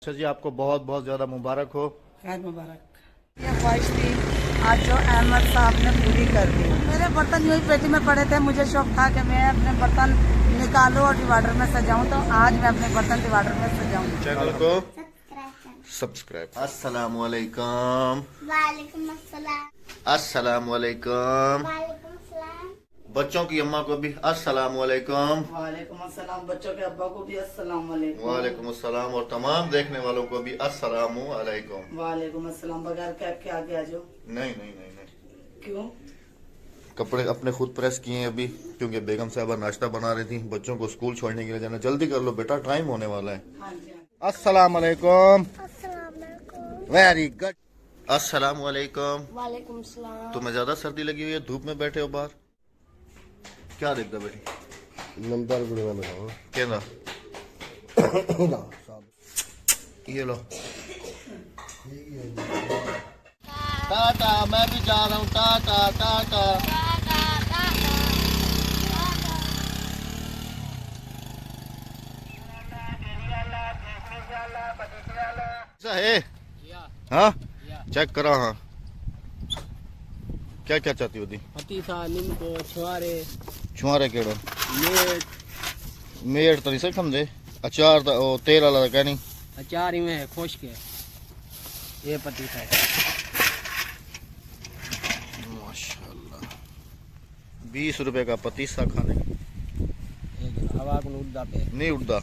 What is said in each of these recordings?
अच्छा जी, आपको बहुत बहुत ज़्यादा मुबारक हो। खैर मुबारक। ये ख्वाहिश थी आज जो अहमद साहब ने पूरी कर दी। मेरे बर्तन यूँ ही पेटी में पड़े थे, मुझे शौक था कि मैं अपने बर्तन निकालूं और डिवाइडर में सजाऊं, तो आज मैं अपने बर्तन डिवाइडर में सजाऊं। चैनल को सब्सक्राइब। अस्सलाम वालेकुम। वालेकुम अस्सलाम। अस्सलाम वालेकुम। वालेकुम सलाम। बच्चों की अम्मा को भी अस्सलाम वालेकुम। वालेकुम अस्सलाम। बच्चों के अब्बा को भी अस्सलाम वालेकुम। वालेकुम अस्सलाम और तमाम देखने वालों को भी अस्सलाम वालेकुम। वालेकुम अस्सलाम। बगैर कैब के आगे आ जाओ। नहीं नहीं नहीं नहीं, क्यों? कपड़े अपने खुद प्रेस किए हैं अभी, क्योंकि बेगम साहबा नाश्ता बना रही थी। बच्चों को स्कूल छोड़ने के लिए जाना, जल्दी कर लो बेटा, टाइम होने वाला है। हाँ जी। अस्सलाम वालेकुम। अस्सलाम वालेकुम। Very good. अस्सलाम वालेकुम। वालेकुम सलाम। तुम्हें ज्यादा सर्दी लगी हुई है, धूप में बैठे हो बाहर, क्या देखता बेटी? नंबर गुड़िया में लगाओ। कहना ये लो। टाटा, मैं भी जा रहा हूँ। टाटा टाटा। ऐसा है? हाँ, चेक करा। हाँ, क्या क्या चाहती होती? पतीसा, नींबू, छुआरे, छुआरे केड़ो? मेट, मेट तो नहीं सही समझे। अचार तो ओ तेल वाला तो नहीं। अचार ही में है खुश्क है। ये पतीसा है। माशाल्लाह, 20 रुपए का पतीसा खाने एक हवा को उड़दा पे नहीं उड़ता।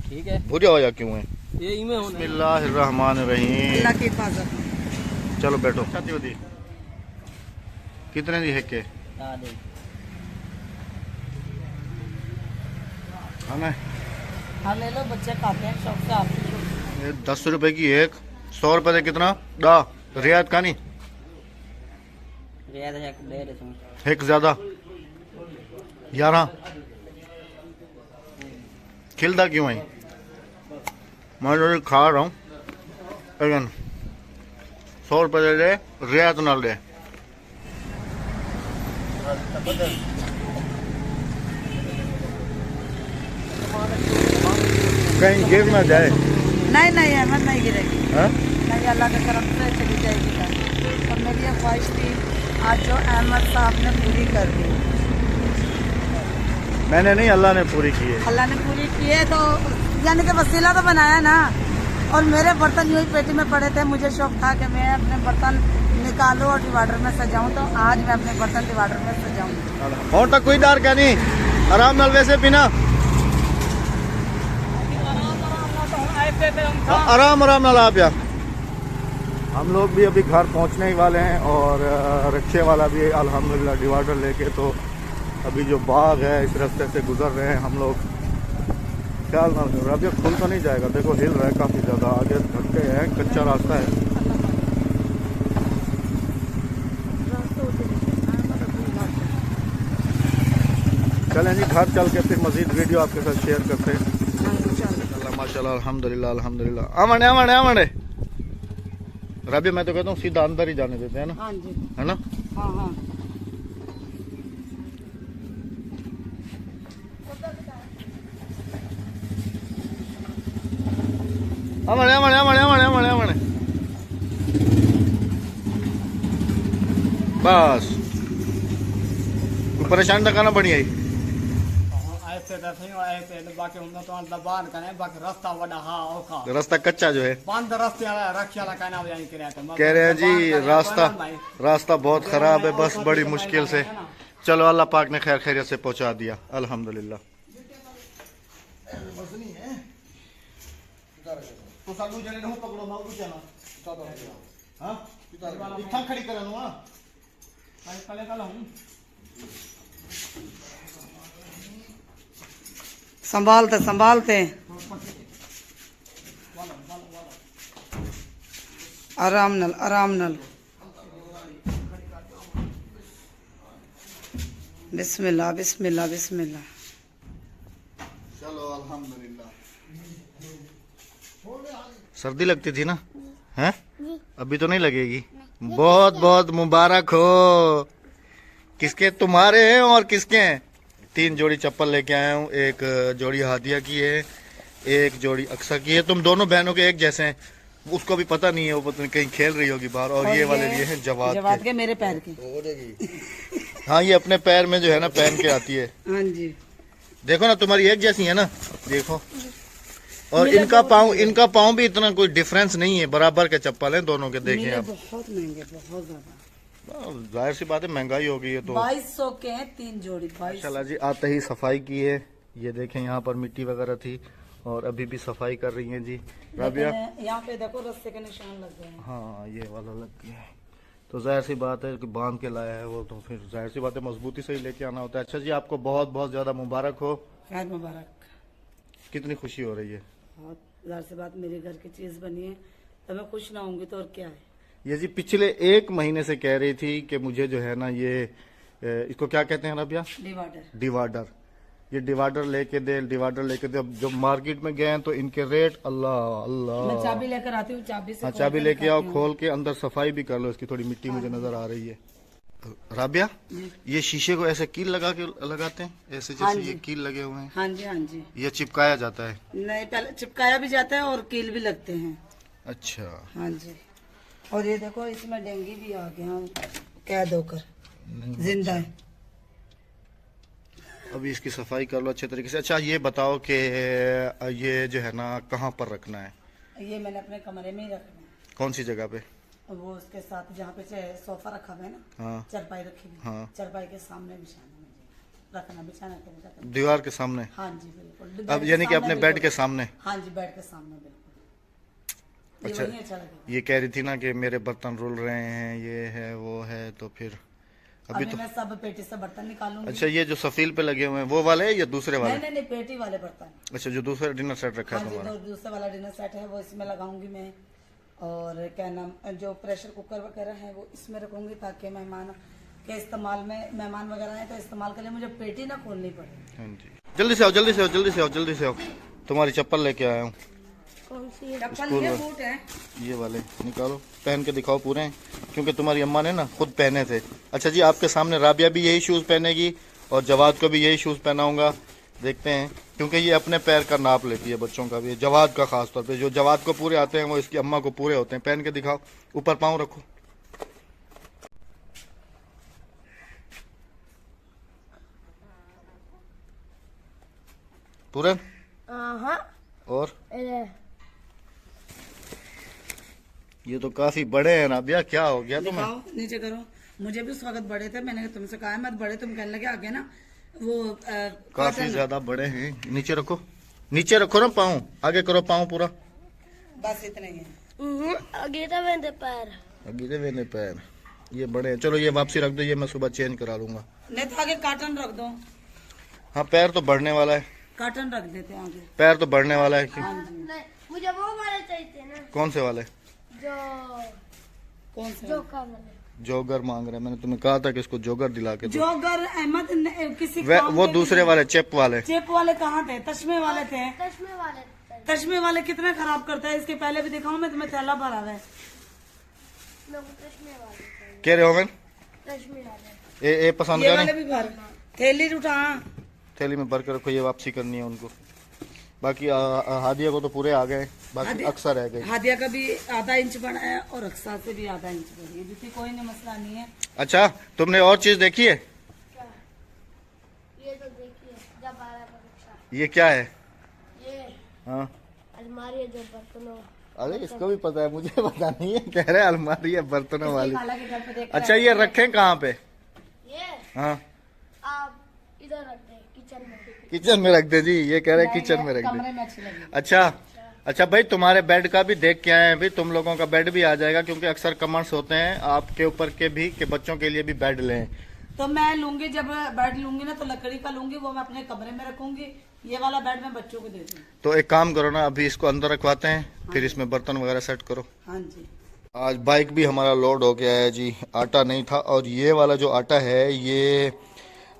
ठीक है, भुजा होया क्यों है? ये इमे होना है। बिस्मिल्लाहिर्रहमानिर्रहीम। अल्लाह की हिफाजत। चलो बैठो। चाहती होती कितने दी है के हाँ, दे। खाना है? हाँ ले लो, बच्चे खाते हैं शौक से। आपकी ये 10 रुपए की एक, 100 रुपए से कितना दा रियायत का नहीं, रियाद है दे रहे तुम। एक ज्यादा 11 खिलता क्यों है? मैं जो खा रहा हूँ, लेकिन 100 रुपए दे दे, रियायत ना दे। कहीं गिर ना जाए। नहीं नहीं, अहमद नहीं गिरेगी। हाँ? नहीं, अल्लाह के तरफ से चली जाएगी घर। और मेरी ये ख्वाहिश थी आज जो अहमद साहब ने पूरी कर दी। मैंने नहीं, अल्लाह ने पूरी की है। अल्लाह ने पूरी की है, तो यानी कि वसीला तो बनाया ना। और मेरे बर्तन यूँ ही पेटी में पड़े थे, मुझे शौक था कि मैं अपने बर्तन निकालूं और डिवाइडर में सजाऊं, तो आज मैं अपने बर्तन डिवाइडर में सजाऊं। और तक कोई डर क्या नहीं, आराम नाल वैसे बिना आराम आराम नाल आप यार। हम लोग भी अभी घर पहुंचने ही वाले हैं और रिक्शे वाला भी अल्हम्दुलिल्लाह डिवाइडर लेके, तो अभी जो बाग है इस रास्ते से गुजर रहे हैं हम लोग। ख्याल ना रखो, अब ये खुल तो नहीं जाएगा, देखो हिल रहा है काफ़ी ज़्यादा, आगे धक्के हैं, कच्चा रास्ता है। चलें जी, घर चल के फिर मजीद वीडियो आपके साथ शेयर करते हैं। माशाल्लाह, अल्हम्दुलिल्लाह अल्हम्दुलिल्लाह। आमने आमने आमने रबी, मैं तो कहता हूँ सीधा अंदर ही जाने देते हैं ना, हाँ जी, है ना? हाँ हाँ। आमने आमने आमने आमने आमने आमने बस, परेशान तो करना बढ़िया ही। ऐसे तो सही हो, ऐसे बाकी उन्हें तो दबान करें, बाकी रास्ता बड़ा हाँ औखा रास्ता कच्चा जो है, बंद रास्ते वाला रक्षा वाला कहना बजाई कह रहे हैं जी रास्ता बहुत खराब है, बस बड़ी मुश्किल से। चलो, अल्लाह पाक ने खैर खैरियत से पहुंचा दिया, अल्हम्दुलिल्लाह। संभालते संभालते आराम नल आराम नल। बिस्मिल्लाह बिस्मिल्लाह बिस्मिल्लाह। चलो अल्हम्दुलिल्लाह। सर्दी लगती थी ना, हैं? अभी तो नहीं लगेगी। बहुत बहुत मुबारक हो। किसके? तुम्हारे हैं और किसके हैं? 3 जोड़ी चप्पल लेके आया हूँ, एक जोड़ी हादिया की है, एक जोड़ी अक्सर की है। तुम दोनों बहनों के एक जैसे हैं, उसको भी पता नहीं है, वो पता नहीं कहीं खेल रही होगी बाहर। और ये वाले लिए हैं जवाद के मेरे पैर के। हाँ, ये अपने पैर में जो है ना पहन के आती है। हाँ जी, देखो ना, तुम्हारी एक जैसी है ना, देखो। और इनका पाँव भी इतना कोई डिफरेंस नहीं है, बराबर के चप्पल हैं दोनों के। देखें आप, बहुत महंगे, बहुत ज्यादा। जाहिर सी बात है, महंगाई हो गई है तो 2200 के हैं 3 जोड़ी। 2200। चला जी, आते ही सफाई की है। ये देखें, यहाँ पर मिट्टी वगैरह थी और अभी भी सफाई कर रही हैं जी राबिया। यहाँ पे देखो रस्ते के निशान लग गए हैं। हाँ, ये वाला लग गया है, तो जाहिर सी बात है कि बांध के लाया है वो, तो फिर जाहिर सी बात है मजबूती से ही लेके आना होता है। अच्छा जी, आपको बहुत बहुत ज्यादा मुबारक हो। खैर मुबारक। कितनी खुशी हो रही है? बहुत, जाहिर सी बात, मेरे घर की चीज बनी है तो मैं खुश ना होंगी तो और क्या है। ये जी पिछले 1 महीने से कह रही थी कि मुझे जो है ना ये इसको क्या कहते हैं राबिया? डिवाइडर। ये डिवाइडर लेके दे, डिवाइडर लेके दे। अब जब मार्केट में गए हैं तो इनके रेट, अल्लाह अल्लाह। मैं चाबी लेकर आती हूँ, चाबी से हाँ, चाबी लेके आओ, खोल के अंदर सफाई भी कर लो इसकी। थोड़ी मिट्टी मुझे नजर आ रही है। राबिया, ये शीशे को ऐसे कील लगा के लगाते हैं, ऐसे जैसे ये कील लगे हुए हैं। हाँ जी, हाँ जी। ये चिपकाया जाता है? नहीं, पहले चिपकाया भी जाता है और कील भी लगते हैं। अच्छा। हाँ जी। और ये देखो, इसमें डेंगू भी आ गया कैद होकर, जिंदा है। अभी इसकी सफाई कर लो अच्छे तरीके से। अच्छा, ये बताओ कि ये जो है ना कहाँ पर रखना है? ये मैंने अपने कमरे में ही रखना है। कौन सी जगह पे? वो उसके साथ जहाँ पे सोफा रखा हुआ है ना, हाँ, चारपाई रखी हुई, हाँ, चारपाई के सामने बिछाना मुझे रखना, बिछाना के दीवार के सामने? हाँ जी बिल्कुल। अब यानी कि अपने बेड के सामने? हाँ जी, बेड के सामने बिल्कुल। अच्छा, अच्छा लगेगा। ये कह रही थी ना कि मेरे बर्तन रुल रहे हैं, ये है वो है, तो फिर अभी तो मैं सब पेटी से बर्तन निकालूंगी। अच्छा, ये जो सफील पे लगे हुए हैं वो वाले या दूसरे वाले? नहीं नहीं, पेटी वाले बर्तन। अच्छा, जो दूसरा डिनर सेट रखा है हाँ तुम्हारा? जी, दूसरा वाला डिनर सेट है वो इसमें लगाऊंगी मैं। और क्या नाम, जो प्रेशर कुकर वगैरह है वो इसमें रखूंगी ताकि मेहमान के इस्तेमाल में, मेहमान वगैरह है तो इस्तेमाल के लिए मुझे पेटी ना खोलनी पड़े। हाँ जी। जल्दी से आओ, जल्दी से आओ, जल्दी से आओ, जल्दी से आओ। तुम्हारी चप्पल लेके आया हूँ। कौन सी चप्पल? ये बूट है। ये वाले निकालो, पहन के दिखाओ पूरे, क्योंकि तुम्हारी अम्मा ने ना खुद पहने थे। अच्छा जी, आपके सामने राबिया भी यही शूज पहनेगी और जवाद को भी यही शूज पहनाऊंगा। देखते हैं, क्योंकि ये अपने पैर का नाप लेती है बच्चों का भी, जवाद का खास तौर पे। जो जवाद को पूरे आते हैं वो इसकी अम्मा को पूरे होते हैं। पहन के दिखाओ, ऊपर पाँव रखो। पूरे। और ये तो काफी बड़े हैं राबिया, क्या हो गया तुम्हें? नीचे करो। मुझे भी उस वक्त बड़े थे, मैंने तुमसे कहा मत बड़े, तुम कहने लगे आगे ना वो काफी ज्यादा बड़े हैं। नीचे रखो, नीचे रखो ना पाँव, आगे करो पाँव पूरा। बस इतने ही अगीरे वेने पैर ये बड़े हैं। चलो ये वापसी रख दो, ये मैं सुबह चेंज करा लूंगा। नहीं तो आगे कार्टन रख दो। हाँ, पैर तो बढ़ने वाला है, कार्टन रख देते हैं आगे। पैर तो बढ़ने वाला है। क्यों? नहीं, मुझे वो वाले चाहिए ना। कौन से वाले? जो कौन से? जोगर मांग रहे हैं। मैंने तुम्हें कहा था कि इसको जोगर दिला के दो। जोगर अहमद किसी वो दूसरे वाले चेप वाले। चेप वाले कहाँ थे? तस्मे वाले थे। तस्मे वाले कितना खराब करता है। इसके पहले भी दिखाऊं मैं तुम्हें, थैला भरा है। कह रहे हो मैं? तस्मे वाले ए पसंद ये का वाले नहीं? भी भर, थैली उठा, थैली में भर के रखो, ये वापसी करनी है उनको। बाकी हादिया को तो पूरे आ गए, बाकी अक्सर रह गए। हादिया का भी आधा इंच बड़ा है और अक्सर से भी आधा इंच बड़ी है, जिसकी कोई नहीं मसला नहीं है। अच्छा, तुमने और चीज देखी है? ये तो देखिए, जब आ रहा था। ये क्या है? ये हाँ, अलमारी है जो बर्तनों। अरे इसको भी पता है, मुझे पता नहीं है। कह रहे अलमारी है बर्तनों वाली। खाला के घर पे देख अच्छा, ये रखें कहाँ पे? ये हाँ, आप इधर रख दे, किचन में। किचन में रख दे जी, ये कह रहे किचन में रख दे। कमरे में अच्छी लगी। अच्छा भाई, तुम्हारे बेड का भी देख के आए हैं। भाई तुम लोगों का बेड भी आ जाएगा, क्योंकि अक्सर कमेंट्स होते हैं आपके ऊपर के भी कि बच्चों के लिए भी बेड लें। तो मैं लूंगी, जब बेड लूंगी ना तो लकड़ी का लूंगी, वो मैं अपने कमरे में रखूंगी। ये वाला बेड मैं बच्चों को दे दूंगी। तो एक काम करो ना, अभी इसको अंदर रखवाते हैं, फिर इसमें बर्तन वगैरह सेट करो। हाँ जी। आज बाइक भी हमारा लोड हो गया है जी, आटा नहीं था। और ये वाला जो आटा है ये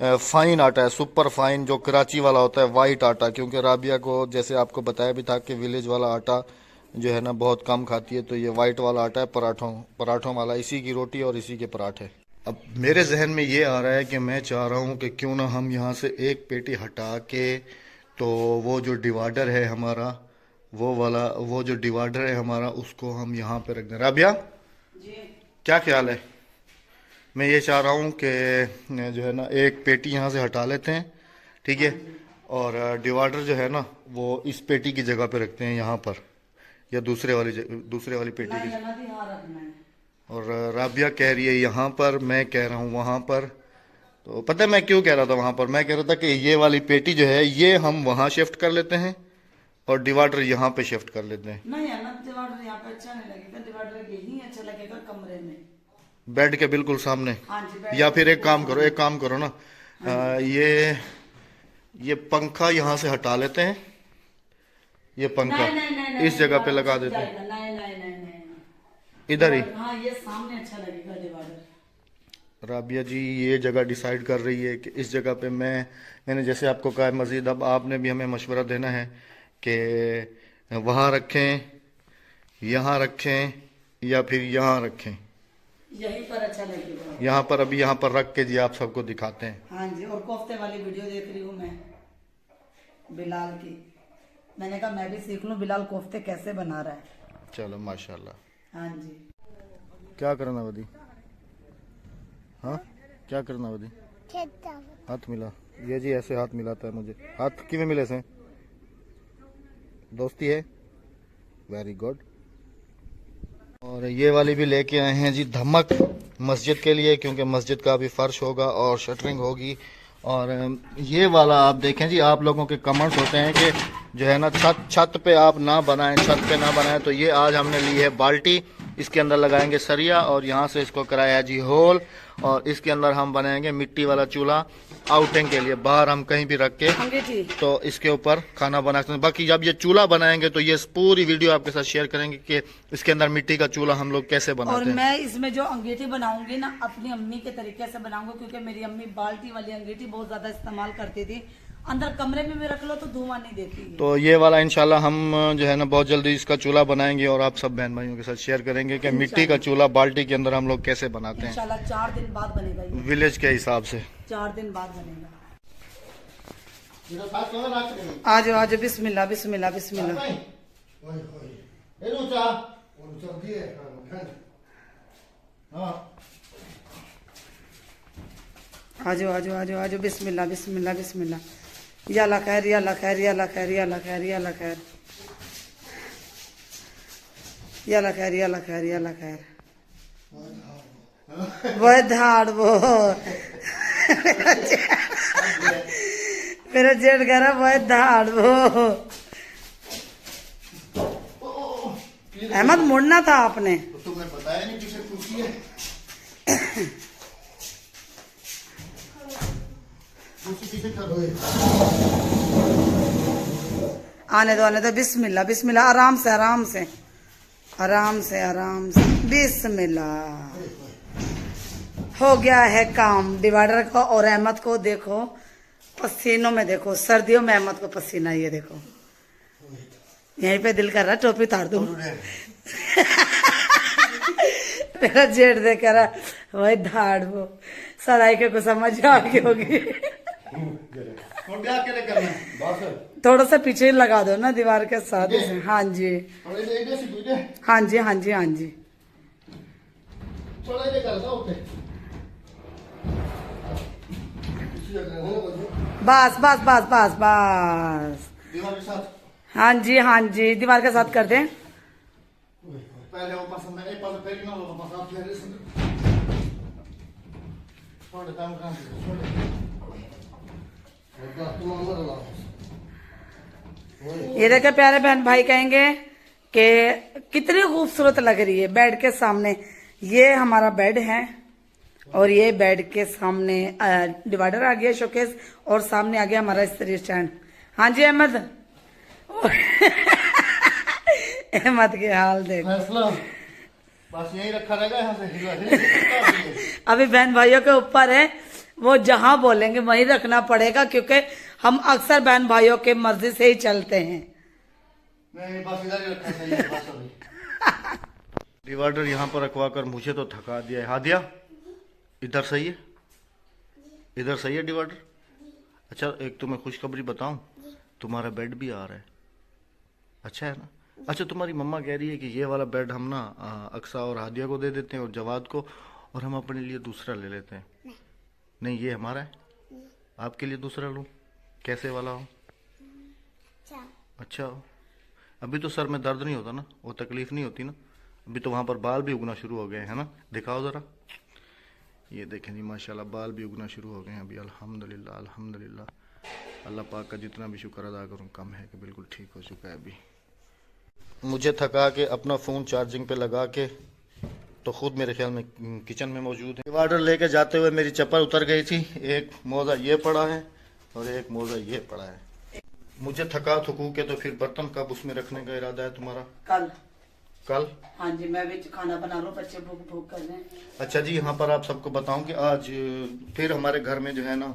फाइन आटा है, सुपर फाइन, जो कराची वाला होता है, वाइट आटा। क्योंकि राबिया को जैसे आपको बताया भी था कि विलेज वाला आटा जो है ना बहुत कम खाती है, तो ये वाइट वाला आटा है पराठों वाला। इसी की रोटी और इसी के पराठे। अब मेरे जहन में ये आ रहा है कि मैं चाह रहा हूँ कि क्यों ना हम यहाँ से एक पेटी हटा के तो वो जो डिवाइडर है हमारा, वो जो डिवाइडर है हमारा, उसको हम यहाँ पे रख दें। राबिया क्या ख्याल है? मैं ये चाह रहा हूँ कि जो है ना एक पेटी यहाँ से हटा लेते हैं, ठीक है, और डिवाइडर जो है ना वो इस पेटी की जगह पे रखते हैं यहाँ पर, या दूसरे वाली पेटी की। और राबिया कह रही है यहाँ पर, मैं कह रहा हूँ वहाँ पर। तो पता है मैं क्यों कह रहा था वहाँ पर? मैं कह रहा था कि ये वाली पेटी जो है ये हम वहाँ शिफ्ट कर लेते हैं और डिवाइडर यहाँ पे शिफ्ट कर लेते हैं। नहीं है ना, डिवाइडर यहाँ पे अच्छा नहीं लगेगा, डिवाइडर यही अच्छा लगेगा कमरे में, बेड के बिल्कुल सामने। हाँ जी, या फिर एक काम करो ना, ये पंखा यहाँ से हटा लेते हैं, ये पंखा इस जगह पे लगा देते हैं, इधर ही। हाँ ये सामने अच्छा लगेगा डिवाइडर। राबिया जी ये जगह डिसाइड कर रही है कि इस जगह पे मैंने जैसे आपको कहा, मजीद अब आपने भी हमें मशवरा देना है कि वहाँ रखें, यहाँ रखें, या फिर यहाँ रखें। यहीं पर अच्छा लगेगा। यहाँ पर, अभी यहाँ पर रख के जी आप सबको दिखाते हैं। हाँ जी, और कोफ्ते वाली वीडियो देख रही हूँ मैं बिलाल की। मैंने कहा मैं भी सीख लूँ बिलाल कोफ्ते कैसे बना रहा है। चलो माशाल्लाह। हाँ जी। क्या करना वदी? हाँ क्या करना वदी? हाथ मिला। ये जी ऐसे हाथ मिलाता है मुझे। हाथ किਵੇਂ मिले से? दोस्ती है। Very good. और ये वाली भी लेके आए हैं जी धमक मस्जिद के लिए, क्योंकि मस्जिद का भी फर्श होगा और शटरिंग होगी। और ये वाला आप देखें जी, आप लोगों के कमेंट्स होते हैं कि जो है ना छत पे आप ना बनाएं, छत पे ना बनाएं। तो ये आज हमने ली है बाल्टी, इसके अंदर लगाएंगे सरिया और यहाँ से इसको कराया जी होल, और इसके अंदर हम बनाएंगे मिट्टी वाला चूल्हा आउटिंग के लिए, बाहर हम कहीं भी रख के तो इसके ऊपर खाना बना सकते हैं। बाकी जब ये चूल्हा बनाएंगे तो ये पूरी वीडियो आपके साथ शेयर करेंगे कि इसके अंदर मिट्टी का चूल्हा हम लोग कैसे बनाते हैं। और मैं इसमें जो अंगीठी बनाऊंगी ना अपनी अम्मी के तरीके से बनाऊंगी, क्योंकि मेरी अम्मी बाल्टी वाली अंगीठी बहुत ज्यादा इस्तेमाल करती थी। अंदर कमरे में भी रख लो तो धुआं नहीं देती है। तो ये वाला इंशाल्लाह हम जो है ना बहुत जल्दी इसका चूल्हा बनाएंगे और आप सब बहन भाइयों के साथ शेयर करेंगे कि मिट्टी का चूल्हा बाल्टी के अंदर हम लोग कैसे बनाते हैं। इंशाल्लाह 4 दिन बाद बनेगा ये। विलेज के हिसाब से 4 दिन बाद बनेगा। आ जाओ बिस्मिल्लाह बिस्मिल्लाह बिस्मिल्लाह। आ जाओ बिस्मिल्लाह बिस्मिल्लाह बिस्मिल्लाह। या ला खैर या ला खैर या ला खैर या ला खैर या ला खैर या ला खैर या ला खैर या ला खैर। वो धाड़ वो मेरा जेठ कह रहा वो धाड़ वो। अहमद मुड़ना था आपने। तुमने बताया नहीं किसे पूछी है? आने दो बिस्मिल्लाह बिस्मिल्लाह। आराम से आराम से आराम से आराम से बिस्मिल्लाह। हो गया है काम डिवाइडर का। और अहमद को देखो पसीनों में, देखो सर्दियों में अहमद को पसीना, ये देखो यहीं पे दिल कर रहा टोपी उतार दूं। मेरा जेठ देख रहा वही धाड़ वो सराय के को समझ आ गई होगी। थोड़ा सा पीछे लगा दो ना दीवार के साथ। हाँ जी हाँ जी हाँ जी हाँ जी। बस बस बस बस बस। दीवार के साथ। हाँ जी हाँ जी दीवार के साथ कर दें। पहले वो पसंद है, एक पास फेरी ना लो, पास आप फेरी से थोड़े काम कर ये देखे प्यारे बहन भाई कहेंगे कि कितनी खूबसूरत लग रही है बेड के सामने। ये हमारा बेड है और ये बेड के सामने डिवाइडर आ गया शोकेस, और सामने आ गया हमारा इस्त्री स्टैंड। हाँ जी अहमद। अहमद के हाल देख। बस यही रखा रहेगा, यहाँ से अभी बहन भाइयों के ऊपर है, वो जहां बोलेंगे वहीं रखना पड़ेगा, क्योंकि हम अक्सर बहन भाइयों के मर्जी से ही चलते हैं। नहीं बस इधर ही रखा सही है, बस अभी। डिवाइडर यहाँ पर रखवा कर मुझे तो थका दिया है। हादिया इधर सही है, इधर सही है डिवाइडर। अच्छा एक तुम्हें खुशखबरी बताऊं, तुम्हारा बेड भी आ रहा है, अच्छा है ना। अच्छा, तुम्हारी मम्मा कह रही है कि ये वाला बेड हम ना अक्सा और हादिया को दे देते हैं और जवाद को, और हम अपने लिए दूसरा ले लेते हैं। नहीं, ये हमारा है, आपके लिए दूसरा लूँ, कैसे वाला हो? अच्छा हो। अभी तो सर में दर्द नहीं होता ना, वो तकलीफ नहीं होती ना? अभी तो वहाँ पर बाल भी उगना शुरू हो गए हैं ना, दिखाओ ज़रा। ये देखें जी, माशाल्लाह बाल भी उगना शुरू हो गए हैं अभी। अल्हम्दुलिल्लाह अल्हम्दुलिल्लाह, अल्लाह पाक का जितना भी शुक्र अदा करूँ कम है कि बिल्कुल ठीक हो चुका है अभी। मुझे थका के अपना फ़ोन चार्जिंग पे लगा के तो ख़ुद मेरे ख्याल में किचन में मौजूद है। ऑर्डर लेके जाते हुए मेरी चप्पल उतर गई थी, एक मोज़ा ये पड़ा है और एक मोज़ा ये पड़ा है। मुझे थका थकू के तो फिर बर्तन कब उसमें रखने का इरादा है तुम्हारा? कल। कल? हाँ जी, मैं भी खाना बना रहा हूँ, बच्चे भूख भूख कर रहे हैं। अच्छा जी, यहाँ पर आप सबको बताऊं कि आज फिर हमारे घर में जो है ना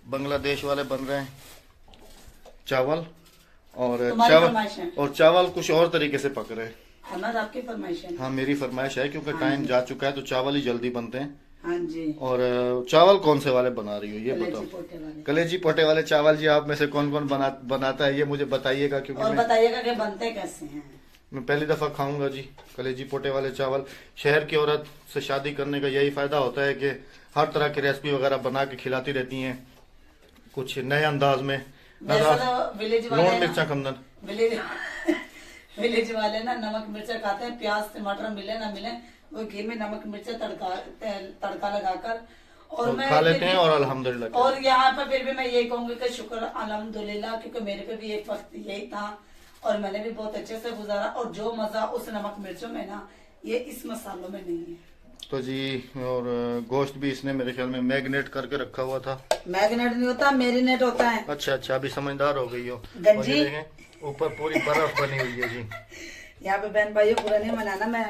बांग्लादेश वाले बन रहे हैं चावल, और चावल कुछ और तरीके से पक रहे हैं। अहमद, आपकी फरमाइश है? हाँ, मेरी फरमाइश है क्योंकि टाइम जा चुका है तो चावल ही जल्दी बनते हैं। हाँ जी। और चावल कौन से वाले बना रही हो ये बताओ? कलेजी पोटे वाले चावल। जी, आप में से कौन कौन बनाता है ये मुझे बताइएगा, क्योंकि और बताइएगा कि बनते कैसे हैं। मैं पहली दफा खाऊंगा जी कलेजी पोटे वाले चावल। शहर की औरत से शादी करने का यही फायदा होता है कि हर तरह की रेसिपी वगैरह बना के खिलाती रहती हैं, कुछ नए अंदाज में। लून मिर्चा कमदन विलेज वाले ना नमक मिर्चा खाते हैं, प्याज टमाटर मिले ना मिले वो घी में नमक मिर्चा तड़का लगाकर और मैं खा लेते हैं। और अल्हम्दुलिल्लाह, और यहाँ पर फिर भी मैं यही कहूंगी कि शुक्र अल्हम्दुलिल्लाह, क्योंकि मेरे पे भी एक वक्त यही था और मैंने भी बहुत अच्छे से गुजारा। और जो मजा उस नमक मिर्चों में ना, ये इस मसालों में नहीं है। तो जी, और गोश्त भी इसने मेरे ख्याल में मैग्नेट करके रखा हुआ था। मैग्नेट नहीं होता, मेरिनेट होता है। अच्छा अच्छा, अभी समझदार हो गई हो। गंजी ऊपर पूरी बर्फ बनी हुई है जी। यहाँ पे बहन भाइयों पूरा नहीं मनाना, मैं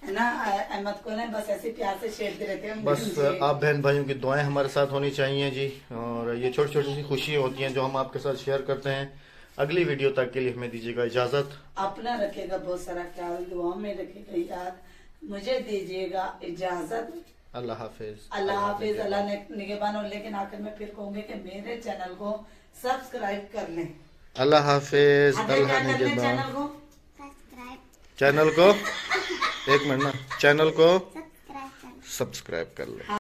है ना अहमद को ना बस ऐसे प्यार से छेड़ते रहते हैं। बस आप बहन भाइयों की दुआएं हमारे साथ होनी चाहिए जी, और ये छोटी छोटी सी खुशियाँ होती हैं जो हम आपके साथ शेयर करते हैं। अगली वीडियो तक के लिए हमें दीजिएगा इजाजत। अपना रखिएगा बहुत सारा ख्याल, दुआ में रखिएगा याद, मुझे दीजिएगा इजाजत। अल्लाह हाफिज। अल्लाह हाफिज, अल्लाह निगहबान। और लेकिन आखिर में फिर कहूंगी कि मेरे चैनल को सब्सक्राइब कर लें। अल्लाह हाफिज। अल्लाह निगहबान। चैनल को एक मिनट ना, चैनल को सब्सक्राइब कर लें।